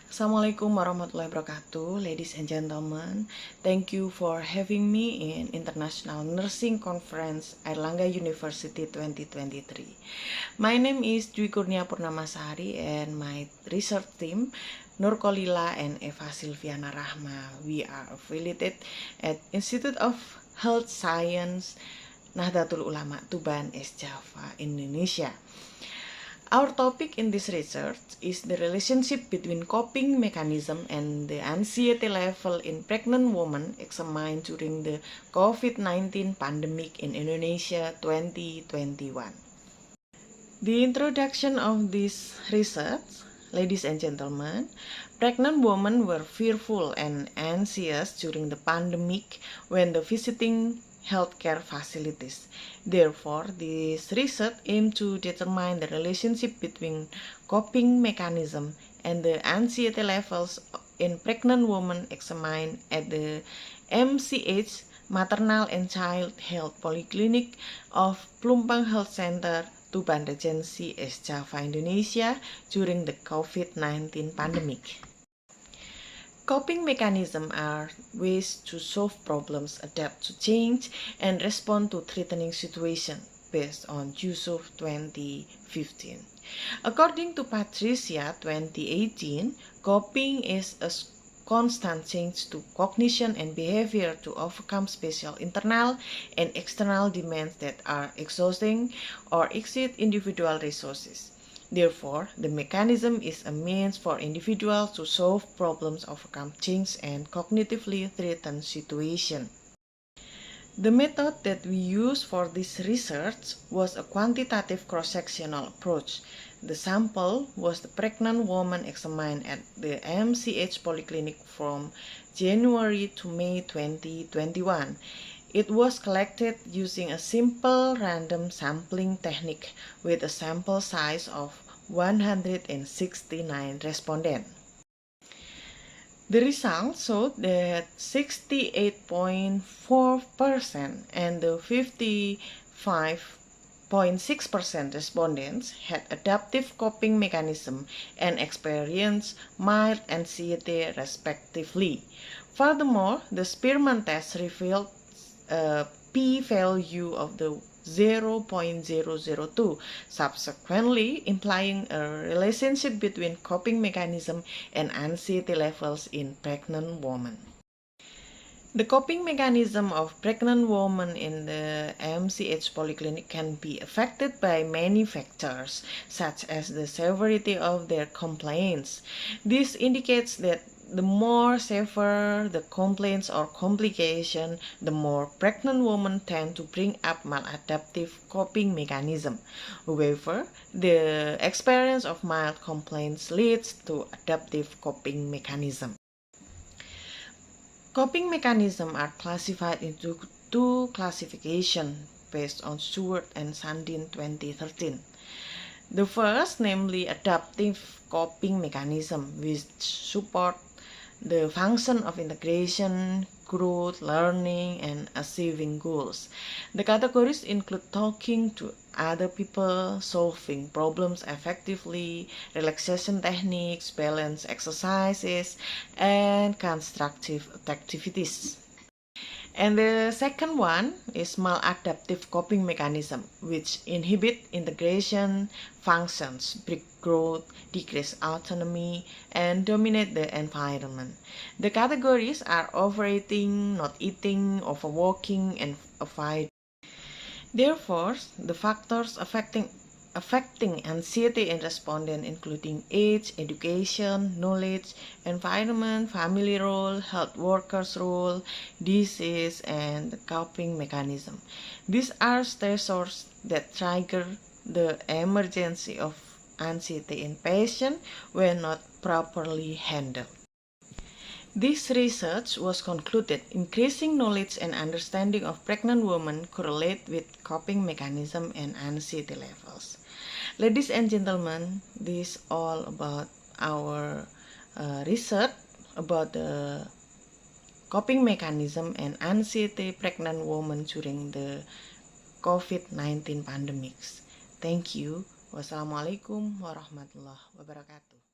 Assalamualaikum warahmatullahi wabarakatuh, ladies and gentlemen. Thank you for having me in International Nursing Conference Airlangga University 2023. My name is Dwi Kurnia Purnamasari and my research team, Nur Kolila and Eva Silviana Rahma. We are affiliated at Institute of Health Science Nahdlatul Ulama Tuban, East Java, Indonesia. Our topic in this research is the relationship between coping mechanism and the anxiety level in pregnant women examined during the COVID-19 pandemic in Indonesia 2021. The introduction of this research, ladies and gentlemen, pregnant women were fearful and anxious during the pandemic when visiting healthcare facilities. Therefore, this research aimed to determine the relationship between coping mechanism and the anxiety levels in pregnant women examined at the MCH Maternal and Child Health Polyclinic of Plumpang Health Center, Tuban Regency, East Java, Indonesia during the COVID-19 pandemic. Coping mechanisms are ways to solve problems, adapt to change, and respond to threatening situations based on Yusuf 2015. According to Patricia 2018, coping is a constant change to cognition and behavior to overcome special internal and external demands that are exhausting or exceed individual resources. Therefore, the mechanism is a means for individuals to solve problems, overcome change, and cognitively threatened situations. The method that we used for this research was a quantitative cross-sectional approach. The sample was the pregnant woman examined at the MCH Polyclinic from January to May 2021. It was collected using a simple random sampling technique with a sample size of 169 respondents. The results showed that 68.4% and the 55.6% respondents had adaptive coping mechanism and experienced mild anxiety respectively. Furthermore, the Spearman test revealed a p-value of the 0.002, subsequently implying a relationship between coping mechanism and anxiety levels in pregnant women. The coping mechanism of pregnant women in the MCH polyclinic can be affected by many factors, such as the severity of their complaints. This indicates that the more severe the complaints or complication, the more pregnant women tend to bring up maladaptive coping mechanism. However, the experience of mild complaints leads to adaptive coping mechanism. Coping mechanisms are classified into two classifications based on Stewart and Sandin 2013. The first, namely adaptive coping mechanism, which support the function of integration, growth, learning, and achieving goals. The categories include talking to other people, solving problems effectively, relaxation techniques, balance exercises, and constructive activities. And the second one is maladaptive coping mechanism, which inhibit integration functions, break growth, decrease autonomy, and dominate the environment. The categories are overeating, not eating, overworking, and avoiding. Therefore, the factors affecting anxiety in respondents including age, education, knowledge, environment, family role, health workers role, disease, and the coping mechanism. These are stressors that trigger the emergency of anxiety in patients when not properly handled. This research was concluded increasing knowledge and understanding of pregnant women correlate with coping mechanism and anxiety levels. Ladies and gentlemen, this is all about our research about the coping mechanism and anxiety pregnant women during the COVID-19 pandemics. Thank you. Wassalamualaikum warahmatullahi wabarakatuh.